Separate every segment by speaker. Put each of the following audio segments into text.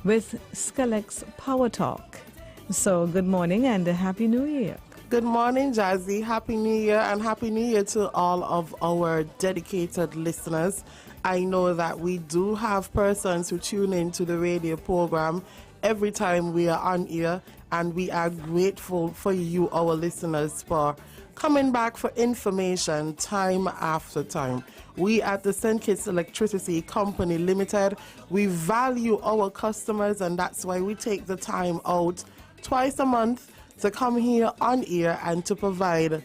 Speaker 1: with SKELEC's PowerTalk. So good morning and a Happy New Year.
Speaker 2: Good morning, Jazzy. Happy New Year, and Happy New Year to all of our dedicated listeners. I know that we do have persons who tune into the radio program every time we are on air, and we are grateful for you, our listeners, for coming back for information time after time. We at the St. Kitts Electricity Company Limited, we value our customers, and that's why we take the time out twice a month to come here on air and to provide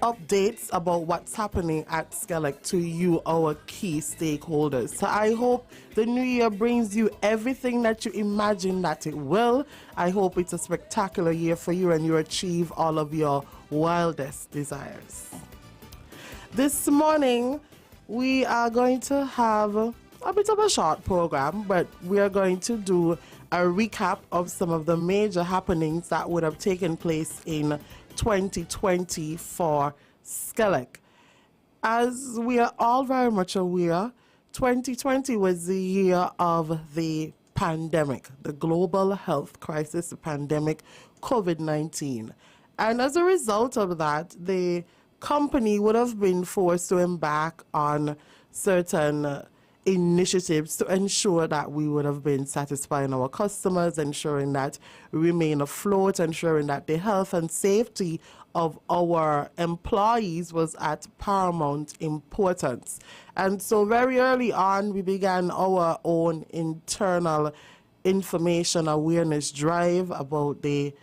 Speaker 2: updates about what's happening at SKELEC to you, our key stakeholders. So I hope the new year brings you everything that you imagine that it will. I hope it's a spectacular year for you and you achieve all of your wildest desires. This morning, we are going to have a bit of a short program, but we are going to do a recap of some of the major happenings that would have taken place in 2020 for SKELEC. As we are all very much aware, 2020 was the year of the pandemic, the global health crisis, the pandemic, COVID-19. And as a result of that, the company would have been forced to embark on certain initiatives to ensure that we would have been satisfying our customers, ensuring that we remain afloat, ensuring that the health and safety of our employees was at paramount importance. And so very early on, we began our own internal information awareness drive about the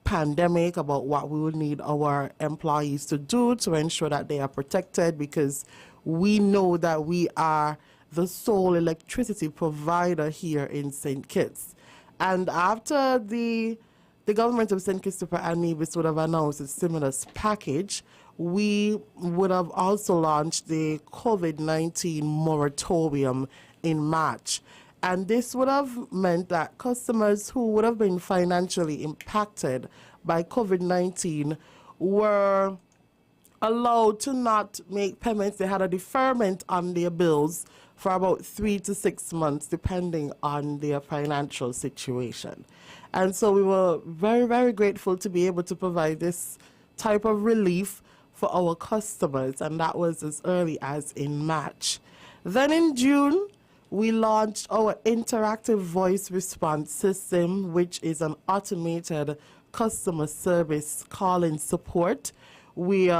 Speaker 2: pandemic, about what we would need our employees to do to ensure that they are protected, because we know that we are the sole electricity provider here in St. Kitts. And after the government of St. Kitts and Nevis would have announced a stimulus package, we would have also launched the COVID-19 moratorium in March. And this would have meant that customers who would have been financially impacted by COVID-19 were allowed to not make payments. They had a deferment on their bills for about 3 to 6 months, depending on their financial situation. And so we were very, very grateful to be able to provide this type of relief for our customers, and that was as early as in March. Then in June, we launched our interactive voice response system, which is an automated customer service call-in support. We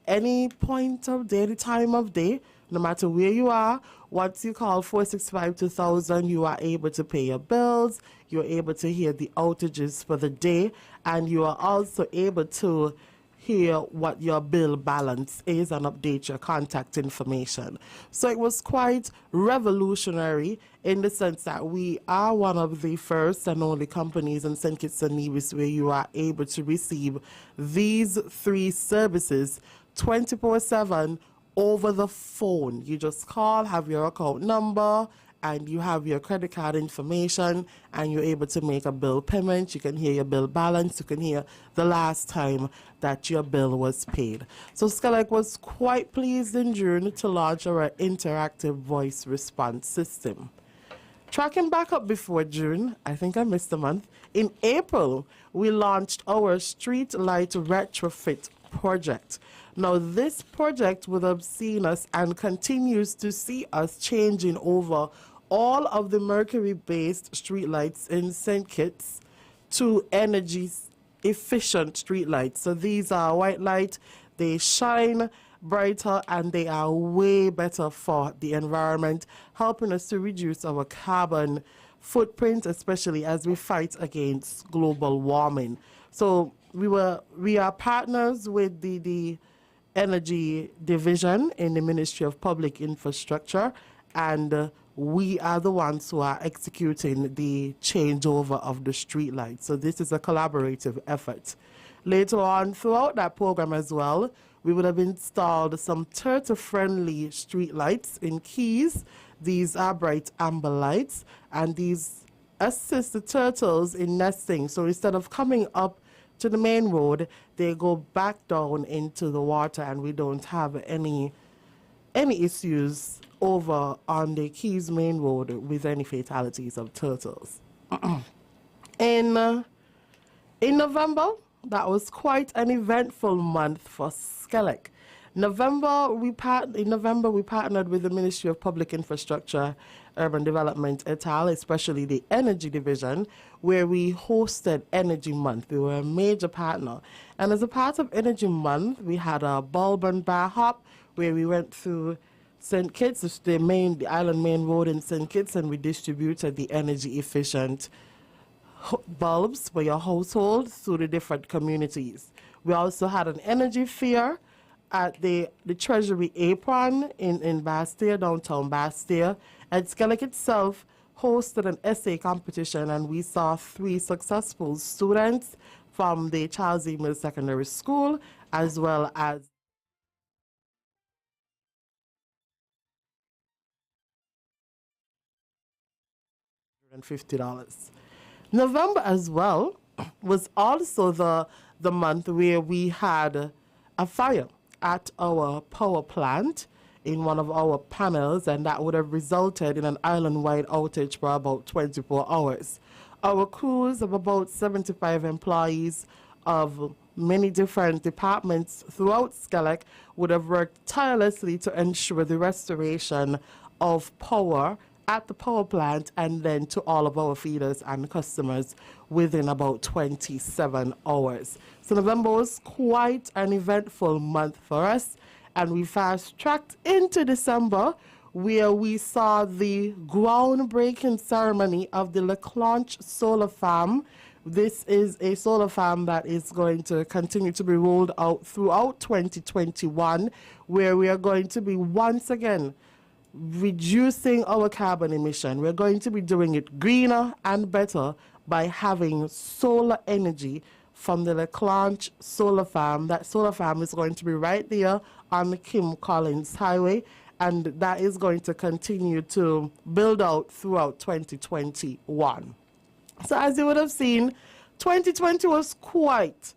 Speaker 2: any point of day, any time of day, no matter where you are, once you call 465-2000, you are able to pay your bills, you're able to hear the outages for the day, and you are also able to hear what your bill balance is and update your contact information. So it was quite revolutionary in the sense that we are one of the first and only companies in St. Kitts and Nevis where you are able to receive these three services 24/7 over the phone. You just call, have your account number, and you have your credit card information, and you're able to make a bill payment. You can hear your bill balance. You can hear the last time that your bill was paid. So SKELEC was quite pleased in June to launch our interactive voice response system. Tracking back up before June, I think I missed a month, in April, we launched our street light retrofit project. Now, this project would have seen us and continues to see us changing over all of the mercury-based streetlights in St. Kitts to energy-efficient streetlights. So these are white light, they shine brighter, and they are way better for the environment, helping us to reduce our carbon footprint, especially as we fight against global warming. So we are partners with the Energy Division in the Ministry of Public Infrastructure, and we are the ones who are executing the changeover of the streetlights. So this is a collaborative effort. Later on, throughout that program as well, we would have installed some turtle-friendly streetlights in Keys. These are bright amber lights, and these assist the turtles in nesting. So instead of coming up to the main road, they go back down into the water, and we don't have any issues over on the Keys main road with any fatalities of turtles. In November, that was quite an eventful month for SKELEC. In November, we partnered with the Ministry of Public Infrastructure, Urban Development, et al., especially the Energy Division, where we hosted Energy Month. We were a major partner. And as a part of Energy Month, we had a bulb and bar hop where we went through St. Kitts, the island main road in St. Kitts, and we distributed the energy efficient bulbs for your household through the different communities. We also had an energy fair at the Treasury Apron in Bastille, downtown Bastille. And SKELEC itself hosted an essay competition, and we saw 3 successful students from the Charles E. Mills Secondary School, as well as $50. November as well was also the month where we had a fire at our power plant in one of our panels, and that would have resulted in an island-wide outage for about 24 hours. Our crews of about 75 employees of many different departments throughout SKELEC would have worked tirelessly to ensure the restoration of power at the power plant and then to all of our feeders and customers within about 27 hours. So November was quite an eventful month for us, and we fast-tracked into December, where we saw the groundbreaking ceremony of the Leclanche Solar Farm. This is a solar farm that is going to continue to be rolled out throughout 2021, where we are going to be once again reducing our carbon emission. We're going to be doing it greener and better by having solar energy from the Leclanche Solar Farm. That solar farm is going to be right there on the Kim Collins Highway, and that is going to continue to build out throughout 2021. So as you would have seen, 2020 was quite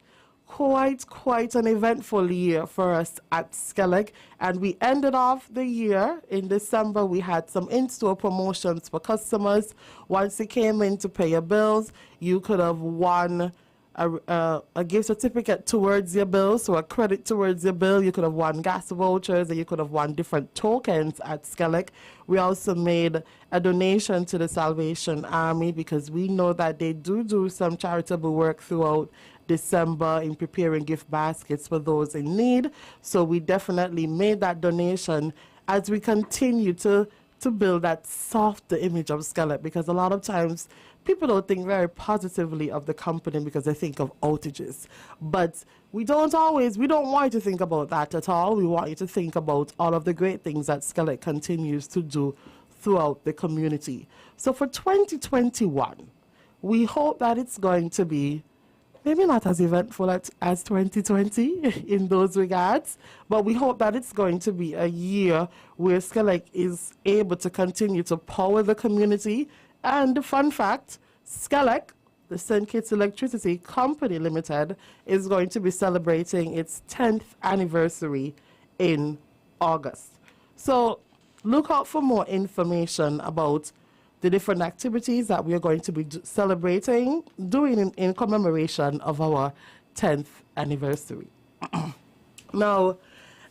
Speaker 2: an eventful year for us at SKELEC, and we ended off the year in December. We had some in-store promotions for customers. Once you came in to pay your bills, you could have won a gift certificate towards your bill, so a credit towards your bill. You could have won gas vouchers, and you could have won different tokens at SKELEC. We also made a donation to the Salvation Army because we know that they do some charitable work throughout December in preparing gift baskets for those in need. So we definitely made that donation as we continue to build that softer image of SKELEC, because a lot of times people don't think very positively of the company because they think of outages. But we don't want you to think about that at all. We want you to think about all of the great things that SKELEC continues to do throughout the community. So for 2021, we hope that it's going to be maybe not as eventful as 2020 in those regards, but we hope that it's going to be a year where SKELEC is able to continue to power the community. And the fun fact, SKELEC, the St. Kitts Electricity Company Limited, is going to be celebrating its 10th anniversary in August. So look out for more information about the different activities that we are going to be doing in commemoration of our 10th anniversary. Now,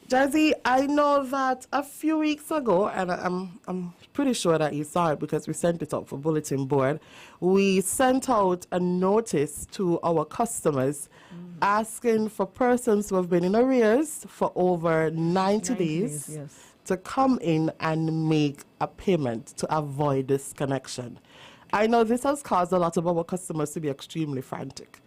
Speaker 2: Jazzy, I know that a few weeks ago, and I'm pretty sure that you saw it because we sent it out for bulletin board, we sent out a notice to our customers asking for persons who have been in arrears for over 90 days
Speaker 1: yes,
Speaker 2: to come in and make a payment to avoid disconnection. I know this has caused a lot of our customers to be extremely frantic,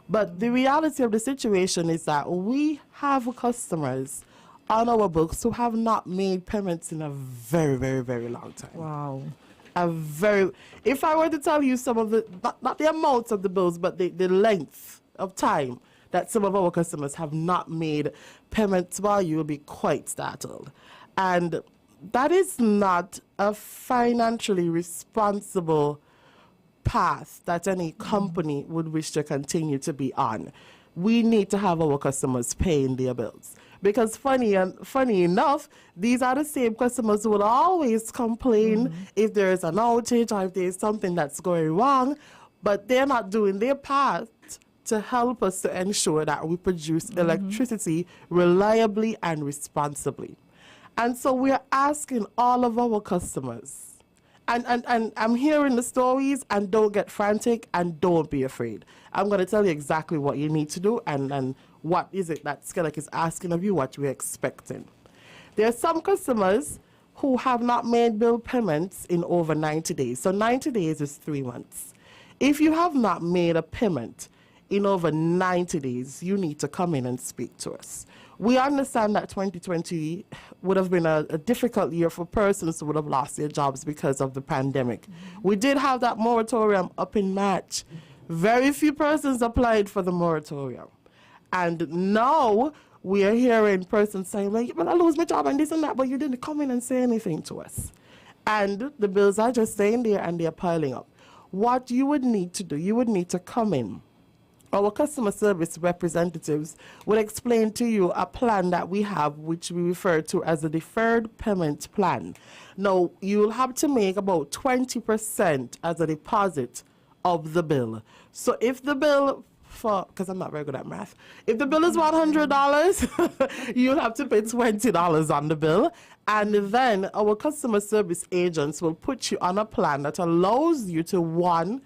Speaker 2: but the reality of the situation is that we have customers on our books who have not made payments in a very, very, very long time.
Speaker 1: Wow.
Speaker 2: If I were to tell you some of the, not the amounts of the bills, but the length of time that some of our customers have not made payments by, you will be quite startled. And that is not a financially responsible path that any company would wish to continue to be on. We need to have our customers paying their bills. Because funny enough, these are the same customers who will always complain if there is an outage or if there is something that's going wrong, but they're not doing their part to help us to ensure that we produce electricity reliably and responsibly. And so we're asking all of our customers, and I'm hearing the stories, and don't get frantic and don't be afraid. I'm going to tell you exactly what you need to do and what is it that SKELEC is asking of you, what we're expecting. There are some customers who have not made bill payments in over 90 days. So 90 days is 3 months. If you have not made a payment in over 90 days, you need to come in and speak to us. We understand that 2020 would have been a difficult year for persons who would have lost their jobs because of the pandemic. We did have that moratorium up in March. Very few persons applied for the moratorium. And now we are hearing persons saying, well, I lose my job and this and that, but you didn't come in and say anything to us. And the bills are just staying there and they're piling up. What you would need to do, you would need to come in. Our customer service representatives will explain to you a plan that we have, which we refer to as a deferred payment plan. Now, you'll have to make about 20% as a deposit of the bill. So if the bill, because I'm not very good at math, if the bill is $100, you'll have to pay $20 on the bill. And then our customer service agents will put you on a plan that allows you to, 1,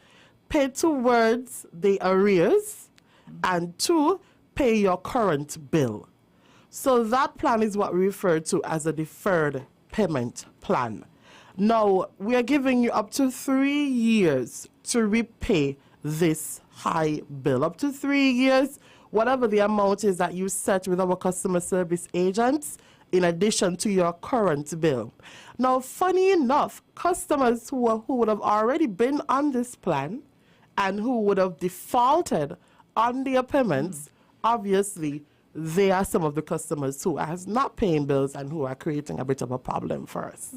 Speaker 2: pay towards the arrears, and 2, pay your current bill. So that plan is what we refer to as a deferred payment plan. Now, we are giving you up to 3 years to repay this high bill. Up to 3 years, whatever the amount is that you set with our customer service agents, in addition to your current bill. Now, funny enough, customers who would have already been on this plan and who would have defaulted on their payments, obviously, they are some of the customers who are not paying bills and who are creating a bit of a problem for us.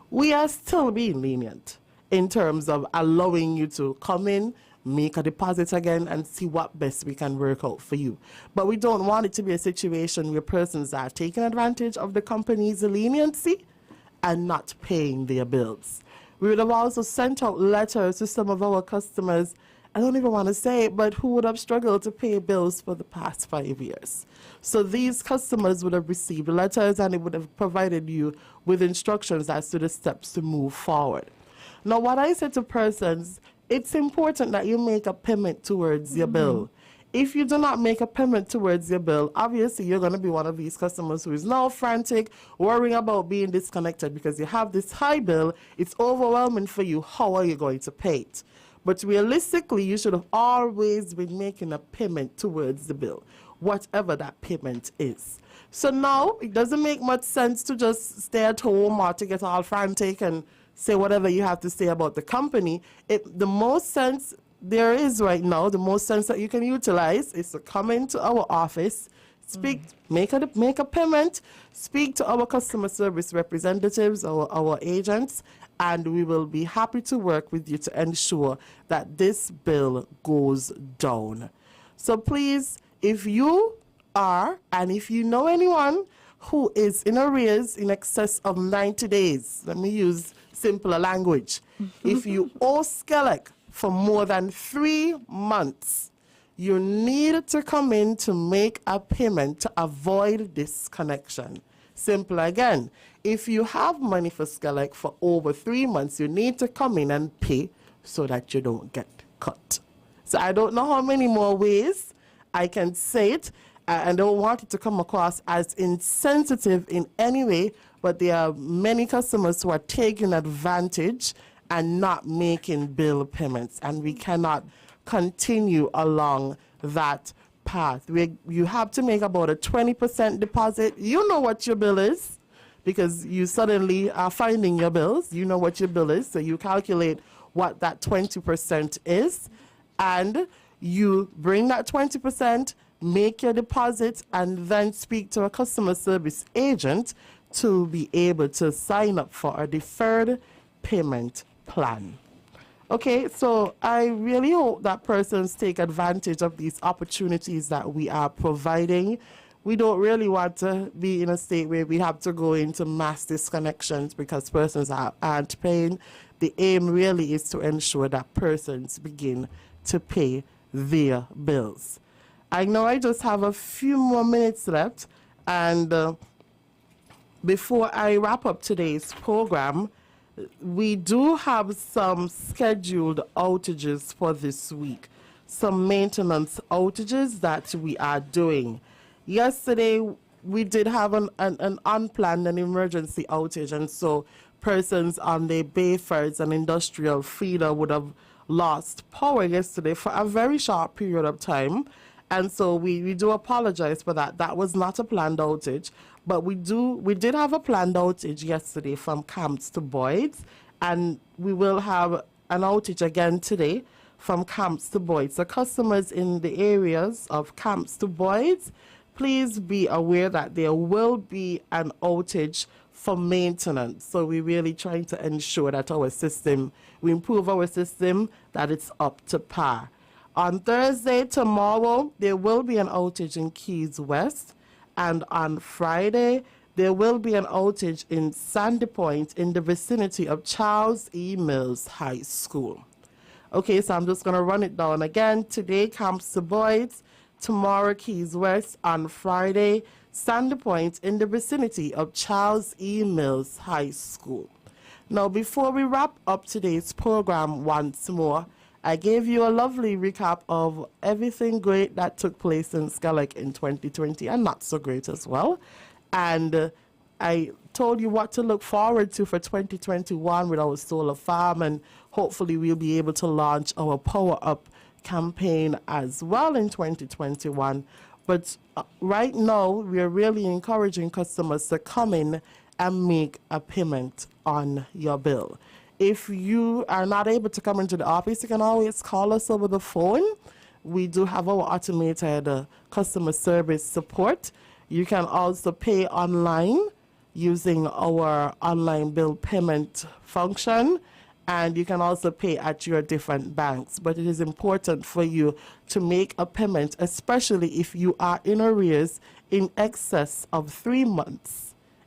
Speaker 2: We are still being lenient in terms of allowing you to come in, make a deposit again, and see what best we can work out for you. But we don't want it to be a situation where persons are taking advantage of the company's leniency and not paying their bills. We would have also sent out letters to some of our customers, I don't even want to say it, but who would have struggled to pay bills for the past 5 years. So these customers would have received letters, and it would have provided you with instructions as to the steps to move forward. Now, what I said to persons, it's important that you make a payment towards your bill. If you do not make a payment towards your bill, obviously you're going to be one of these customers who is now frantic, worrying about being disconnected because you have this high bill. It's overwhelming for you. How are you going to pay it? But realistically, you should have always been making a payment towards the bill, whatever that payment is. So now it doesn't make much sense to just stay at home or to get all frantic and say whatever you have to say about the company. The most sense there is right now, the most sense that you can utilize is to come into our office, speak, make a payment, speak to our customer service representatives, our agents, and we will be happy to work with you to ensure that this bill goes down. So please, if you are, and if you know anyone who is in arrears in excess of 90 days, let me use simpler language. If you owe SKELEC for more than 3 months, you need to come in to make a payment to avoid disconnection. Simple again. If you have money for SKELEC for over 3 months, you need to come in and pay so that you don't get cut. So I don't know how many more ways I can say it. I don't want it to come across as insensitive in any way, but there are many customers who are taking advantage and not making bill payments, and we cannot continue along that path. You have to make about a 20% deposit. You know what your bill is because you suddenly are finding your bills. You know what your bill is, so you calculate what that 20% is, and you bring that 20%, make your deposit, and then speak to a customer service agent to be able to sign up for a deferred payment plan. Okay, so I really hope that persons take advantage of these opportunities that we are providing. we don't really want to be in a state where we have to go into mass disconnections because persons aren't paying. The aim really is to ensure that persons begin to pay their bills. I know I just have a few more minutes left, and before I wrap up today's program, we do have some scheduled outages for this week, some maintenance outages that we are doing. Yesterday, we did have an unplanned and emergency outage, and so persons on the Bayfords and industrial feeder would have lost power yesterday for a very short period of time. And so we do apologize for that. That was not a planned outage, but we did have a planned outage yesterday from Camps to Boyd's, and we will have an outage again today from Camps to Boyd's. So customers in the areas of Camps to Boyd's, please be aware that there will be an outage for maintenance. So we're really trying to ensure that we improve our system, that it's up to par. On Thursday, tomorrow, there will be an outage in Keys West. And on Friday, there will be an outage in Sandy Point in the vicinity of Charles E. Mills High School. Okay, so I'm just going to run it down again. Today, Camps to Boyd's. Tomorrow, Keys West. On Friday, Sandy Point in the vicinity of Charles E. Mills High School. Now, before we wrap up today's program once more, I gave you a lovely recap of everything great that took place in SKELEC in 2020 and not so great as well. And I told you what to look forward to for 2021 with our solar farm, and hopefully we'll be able to launch our Power Up campaign as well in 2021. But right now, we are really encouraging customers to come in and make a payment on your bill. If you are not able to come into the office, you can always call us over the phone. We do have our automated customer service support. You can also pay online using our online bill payment function, and you can also pay at your different banks. But it is important for you to make a payment, especially if you are in arrears in excess of 3 months.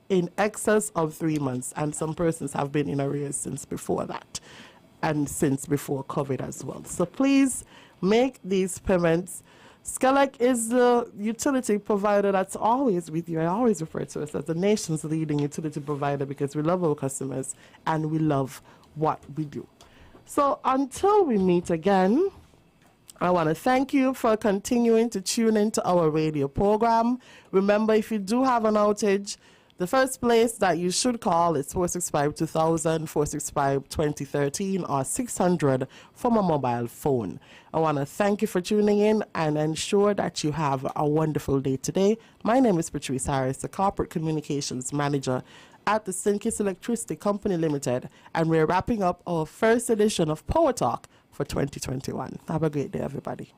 Speaker 2: In excess of 3 months, and some persons have been in arrears since before that and since before COVID as well. So please make these payments. SKELEC is the utility provider that's always with you. I always refer to us as the nation's leading utility provider because we love our customers and we love what we do. So until we meet again, I want to thank you for continuing to tune into our radio program. Remember, if you do have an outage, the first place that you should call is 465-2000, 465-2013, or 600 from a mobile phone. I want to thank you for tuning in and ensure that you have a wonderful day today. My name is Patrice Harris, the Corporate Communications Manager at the St. Kitts Electricity Company Limited, and we're wrapping up our first edition of PowerTalk for 2021. Have a great day, everybody.